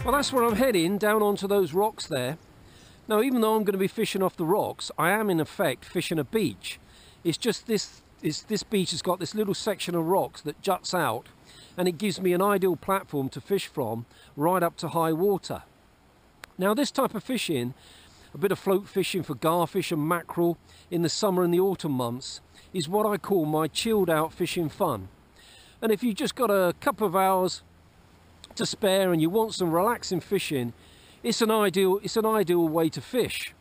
Well, that's where I'm heading, down onto those rocks there. Now, even though I'm going to be fishing off the rocks, I am in effect fishing a beach. It's just this beach has got this little section of rocks that juts out, and it gives me an ideal platform to fish from right up to high water. Now, this type of fishing, a bit of float fishing for garfish and mackerel in the summer and the autumn months, is what I call my chilled out fishing fun. And if you've just got a couple of hours to spare and you want some relaxing fishing, it's an ideal way to fish.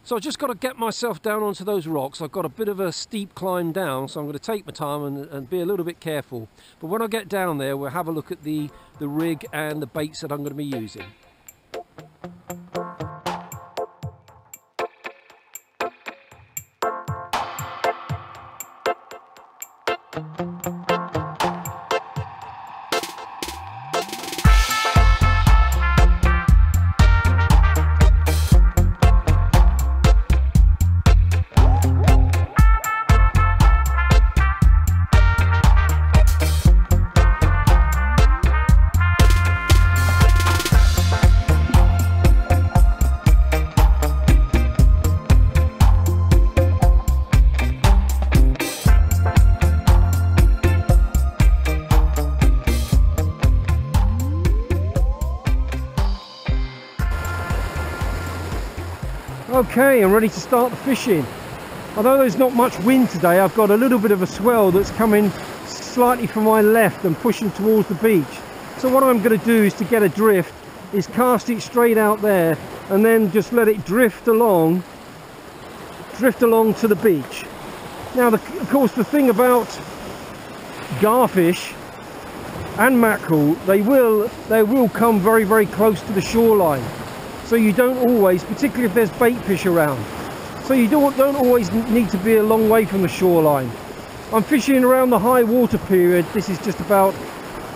So I just got to get myself down onto those rocks. I've got a bit of a steep climb down, so I'm going to take my time and be a little bit careful. But when I get down there, we'll have a look at the rig and the baits that I'm going to be using. Okay, I'm ready to start the fishing. Although there's not much wind today, I've got a little bit of a swell that's coming slightly from my left and pushing towards the beach. So what I'm going to do is, to get a drift, is cast it straight out there and then just let it drift along to the beach. Now, of course, the thing about garfish and mackerel, they will come very, very close to the shoreline. So you don't always, particularly if there's bait fish around, so you don't always need to be a long way from the shoreline. I'm fishing around the high water period. This is just about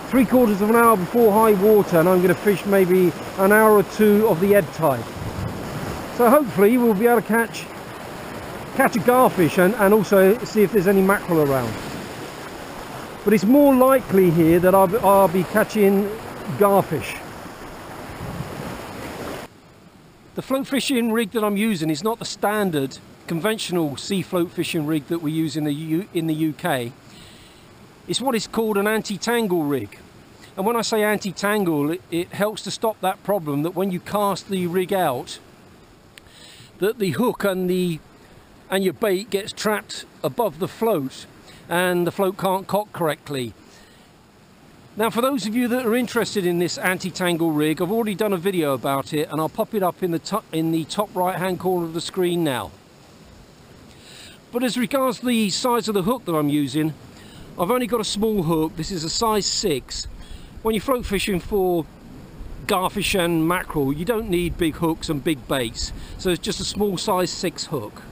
3/4 of an hour before high water, and I'm going to fish maybe an hour or two of the ebb tide. So hopefully we'll be able to catch a garfish and also see if there's any mackerel around. But it's more likely here that I'll be catching garfish. The float fishing rig that I'm using is not the standard conventional sea float fishing rig that we use in the UK. It's what is called an anti-tangle rig. And when I say anti-tangle, it helps to stop that problem that when you cast the rig out, that the hook and your bait gets trapped above the float and the float can't cock correctly. Now, for those of you that are interested in this anti-tangle rig, I've already done a video about it, and I'll pop it up in the top right hand corner of the screen now. But as regards the size of the hook that I'm using, I've only got a small hook. This is a size 6. When you're float fishing for garfish and mackerel, you don't need big hooks and big baits, so it's just a small size 6 hook.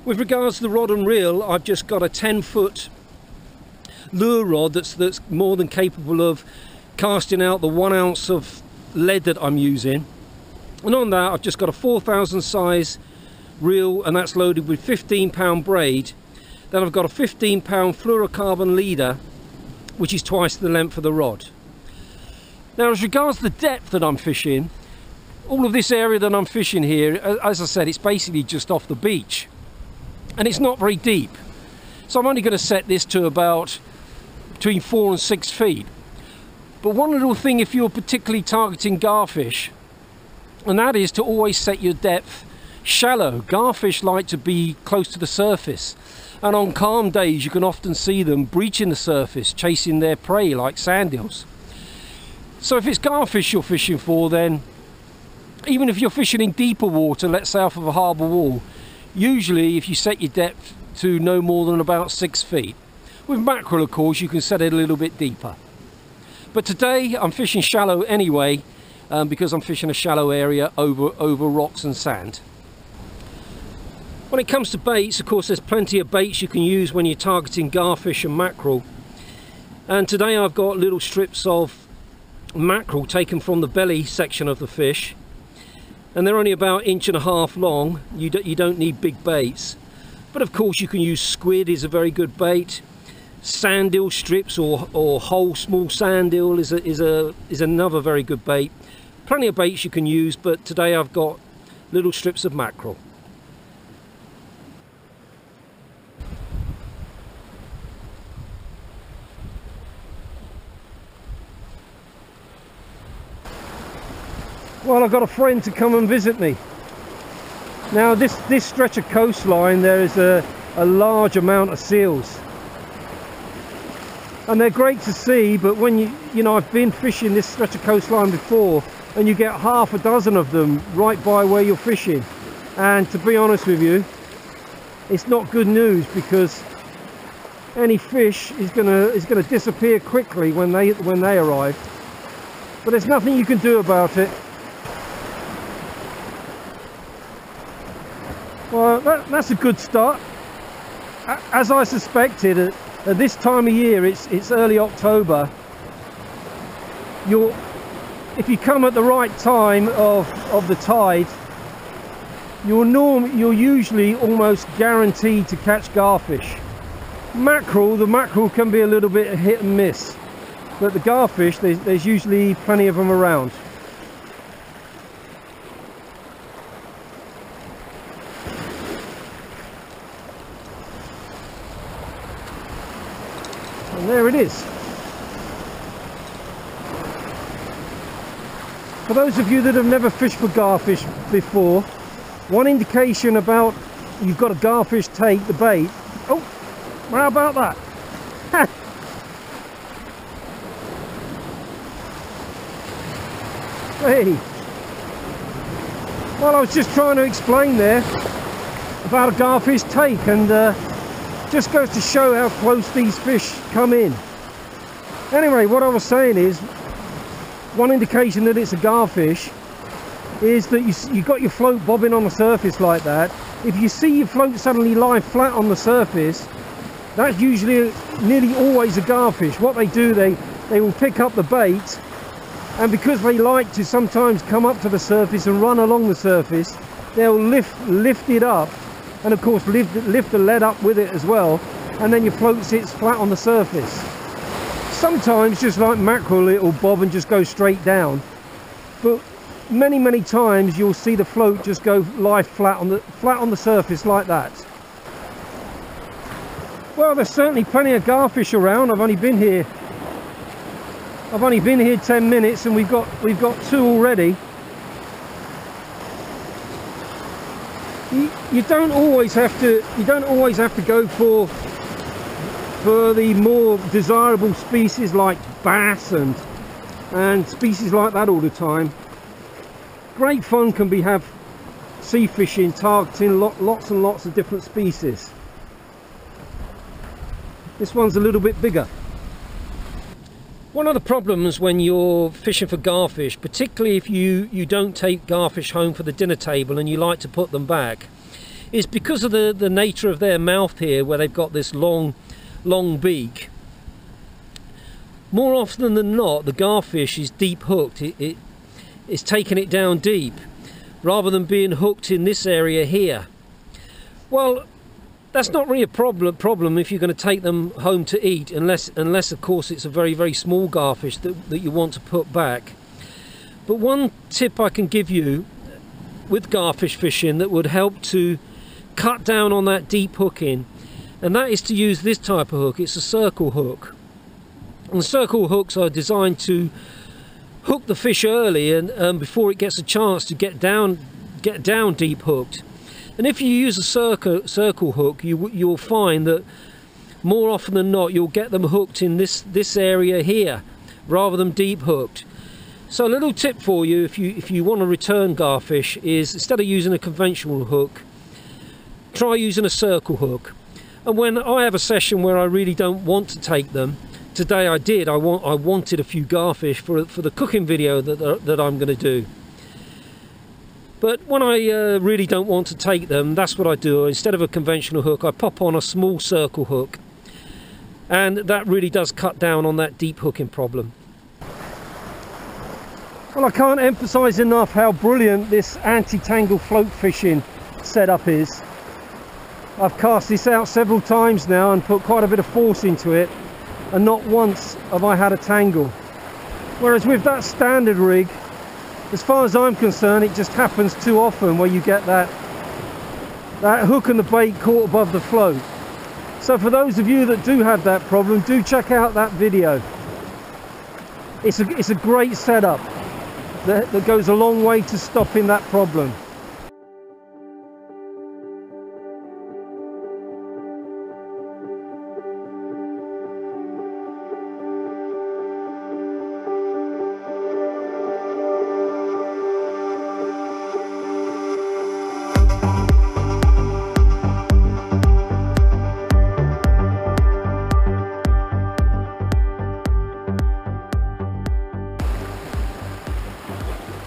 With regards to the rod and reel, I've just got a 10-foot lure rod that's more than capable of casting out the 1 ounce of lead that I'm using, and on that I've just got a 4,000 size reel, and that's loaded with 15-pound braid. Then I've got a 15-pound fluorocarbon leader, which is twice the length of the rod. Now, as regards to the depth that I'm fishing, all of this area that I'm fishing here, as I said, it's basically just off the beach, and it's not very deep, so I'm only going to set this to about between 4 and 6 feet. But one little thing, if you're particularly targeting garfish, and that is to always set your depth shallow. Garfish like to be close to the surface, and on calm days you can often see them breaching the surface, chasing their prey like sand eels. So if it's garfish you're fishing for, then even if you're fishing in deeper water, let's say off of a harbour wall, usually if you set your depth to no more than about 6 feet. With mackerel, of course, you can set it a little bit deeper. But today I'm fishing shallow anyway, because I'm fishing a shallow area over rocks and sand. When it comes to baits, of course, there's plenty of baits you can use when you're targeting garfish and mackerel. And today I've got little strips of mackerel taken from the belly section of the fish, and they're only about 1.5 inches long. You don't need big baits. But of course you can use squid, is a very good bait. sand eel strips or whole small sand eel is another very good bait. Plenty of baits you can use, but today I've got little strips of mackerel. Well, I've got a friend to come and visit me. Now this stretch of coastline, there is a large amount of seals. And they're great to see, but when you know, I've been fishing this stretch of coastline before, and you get half a dozen of them right by where you're fishing. And to be honest with you, it's not good news, because any fish is gonna disappear quickly when they arrive. But there's nothing you can do about it. Well, that's a good start. As I suspected, at this time of year, it's early October. If you come at the right time of the tide, you're usually almost guaranteed to catch garfish. The mackerel can be a little bit hit and miss, but the garfish, there's usually plenty of them around. And there it is. For those of you that have never fished for garfish before, one indication about you've got a garfish take the bait. Oh, how about that? Hey. Well, I was just trying to explain there about a garfish take, and just goes to show how close these fish come in. Anyway, what I was saying is, one indication that it's a garfish is that you got your float bobbing on the surface like that. If you see your float suddenly lie flat on the surface, that's usually nearly always a garfish. What they do, they will pick up the bait, and because they like to sometimes come up to the surface and run along the surface, they'll lift it up, and of course lift the lead up with it as well, and then your float sits flat on the surface. Sometimes, just like mackerel, it will bob and just go straight down, but many times you'll see the float just lie flat on the surface like that. Well, there's certainly plenty of garfish around. I've only been here 10 minutes, and we've got two already. You don't always have to go for the more desirable species like bass and species like that all the time. Great fun can have sea fishing, targeting lots and lots of different species. This one's a little bit bigger. One of the problems when you're fishing for garfish, particularly if you don't take garfish home for the dinner table and you like to put them back, is because of the nature of their mouth here, where they've got this long beak. More often than not, the garfish is deep hooked. It's taking it down deep rather than being hooked in this area here. Well, that's not really a problem if you're going to take them home to eat, unless of course it's a very small garfish that you want to put back. But one tip I can give you with garfish fishing that would help to cut down on that deep hooking, and that is to use this type of hook. It's a circle hook, and circle hooks are designed to hook the fish early and before it gets a chance to get down deep hooked. And if you use a circle hook, you'll find that more often than not you'll get them hooked in this area here rather than deep hooked. So a little tip for you, if you want to return garfish, is instead of using a conventional hook, try using a circle hook. And when I have a session where I really don't want to take them, today I did. I wanted a few garfish for the cooking video that I'm going to do. But when I really don't want to take them, that's what I do. Instead of a conventional hook, I pop on a small circle hook, and that really does cut down on that deep hooking problem. Well, I can't emphasize enough how brilliant this anti-tangle float fishing setup is. I've cast this out several times now and put quite a bit of force into it, and not once have I had a tangle. Whereas with that standard rig, as far as I'm concerned, it just happens too often where you get that hook and the bait caught above the float. So for those of you that do have that problem, do check out that video. It's a great setup that goes a long way to stopping that problem.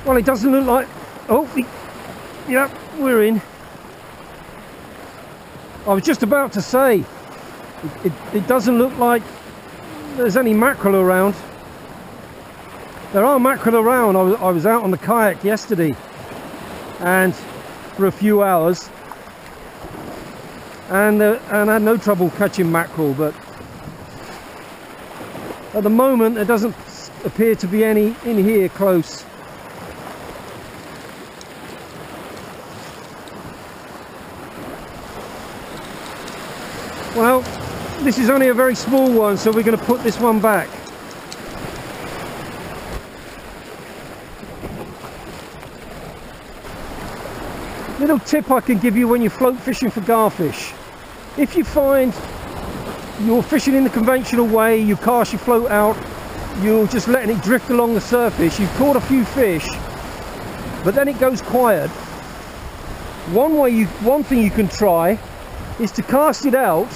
Well, it doesn't look like... Oh, yep, we're in. I was just about to say, it doesn't look like there's any mackerel around. There are mackerel around. I was out on the kayak yesterday, and for a few hours, and I had no trouble catching mackerel, but at the moment there doesn't appear to be any in here close. Well, this is only a very small one, so we're going to put this one back. Little tip I can give you when you're float fishing for garfish. If you find you're fishing in the conventional way, you cast your float out, you're just letting it drift along the surface, you've caught a few fish, but then it goes quiet. One thing you can try is to cast it out,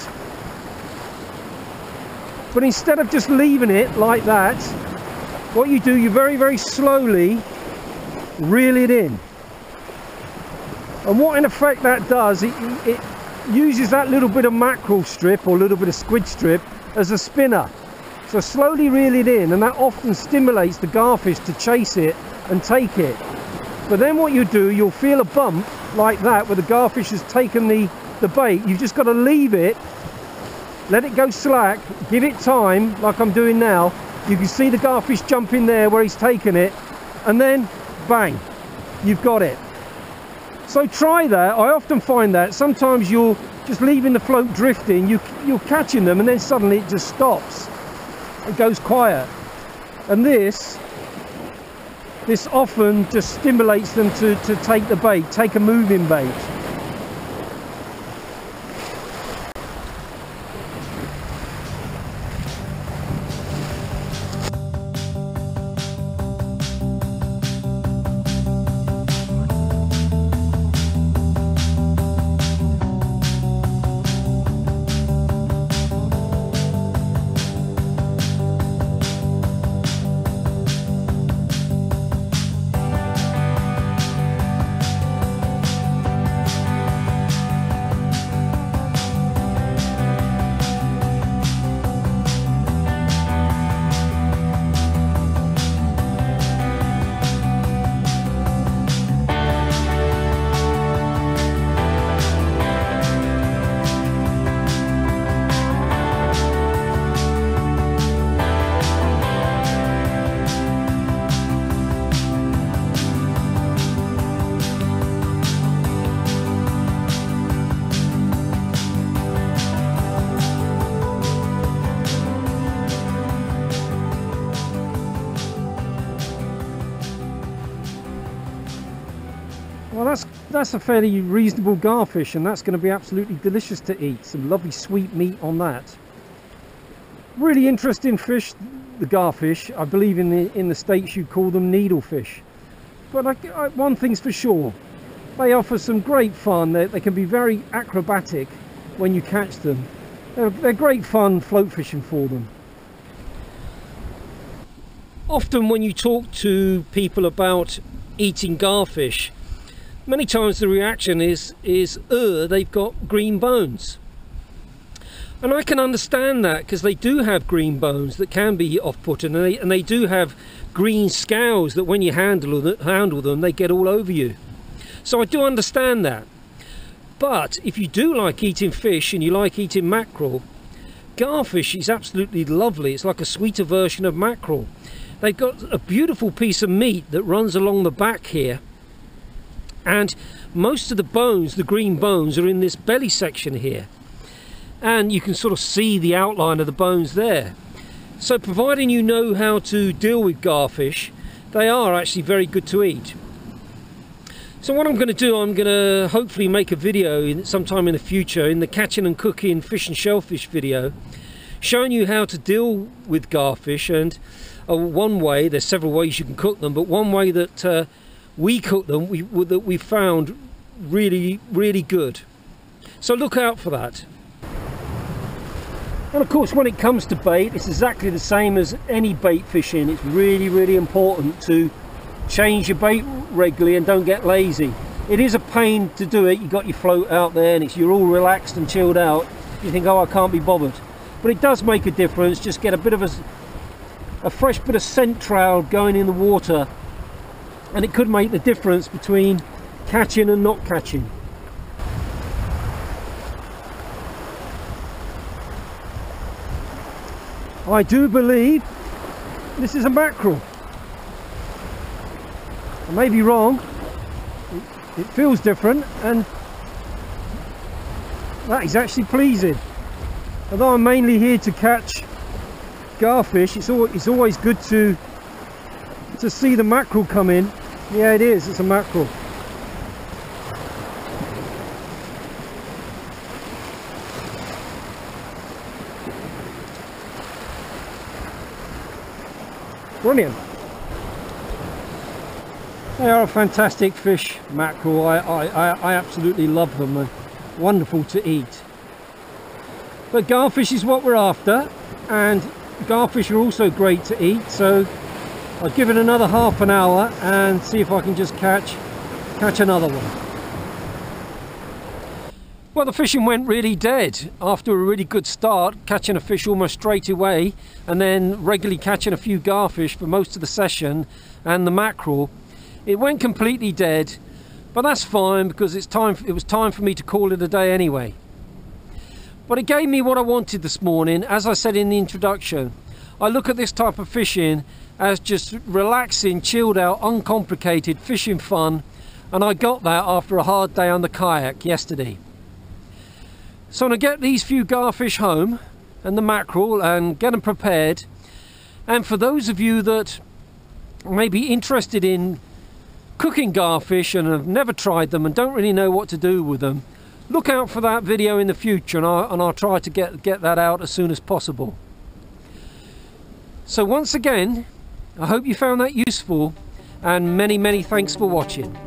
but instead of just leaving it like that, what you do, you very, very slowly reel it in. And what in effect that does, it uses that little bit of mackerel strip or a little bit of squid strip as a spinner. So slowly reel it in, and that often stimulates the garfish to chase it and take it. But then what you do, you'll feel a bump like that where the garfish has taken the bait. You've just got to leave it, let it go slack, give it time like I'm doing now. You can see the garfish jump in there where he's taken it, and then bang, you've got it. So try that. I often find that sometimes you're just leaving the float drifting, you're catching them, and then suddenly it just stops, it goes quiet. And this often just stimulates them to take the bait, take a moving bait. Well, that's a fairly reasonable garfish, and that's going to be absolutely delicious to eat. Some lovely sweet meat on that. Really interesting fish, the garfish. I believe in the States you call them needlefish. But one thing's for sure, they offer some great fun. They can be very acrobatic when you catch them. They're great fun float fishing for them. Often when you talk to people about eating garfish, many times the reaction is they've got green bones. And I can understand that, because they do have green bones that can be off-putting, and they do have green scales that when you handle them, they get all over you. So I do understand that. But if you do like eating fish and you like eating mackerel, Garfish is absolutely lovely. It's like a sweeter version of mackerel. They've got a beautiful piece of meat that runs along the back here, and most of the bones, the green bones, are in this belly section here, and you can sort of see the outline of the bones there. So providing you know how to deal with Garfish, they are actually very good to eat. So what I'm going to do, I'm going to hopefully make a video sometime in the future, in the catching and cooking fish and shellfish video, showing you how to deal with Garfish. And one way, there's several ways you can cook them, but one way that we cook them, that we found really, really good. So look out for that. And of course, when it comes to bait, it's exactly the same as any bait fishing. It's really, really important to change your bait regularly and don't get lazy. It is a pain to do it. You got your float out there and you're all relaxed and chilled out. You think, oh, I can't be bothered. But it does make a difference. Just get a bit of a fresh bit of scent trail going in the water, and it could make the difference between catching and not catching. I do believe this is a mackerel. I may be wrong. It feels different, and that is actually pleasing. Although I'm mainly here to catch Garfish, it's always good to see the mackerel come in. Yeah, it is. It's a mackerel. Brilliant. They are a fantastic fish, mackerel. I absolutely love them. They're wonderful to eat. But Garfish is what we're after, and Garfish are also great to eat, so I'll give it another half an hour and see if I can just catch another one. Well, the fishing went really dead after a really good start, catching a fish almost straight away, and then regularly catching a few Garfish for most of the session, and the mackerel. It went completely dead, but that's fine because it was time for me to call it a day anyway. But it gave me what I wanted this morning. As I said in the introduction, I look at this type of fishing as just relaxing, chilled out, uncomplicated fishing fun, and I got that after a hard day on the kayak yesterday. So I'm going to get these few Garfish home and the mackerel and get them prepared. And for those of you that may be interested in cooking Garfish and have never tried them and don't really know what to do with them, look out for that video in the future, and I'll try to get that out as soon as possible. So once again, I hope you found that useful, and many thanks for watching.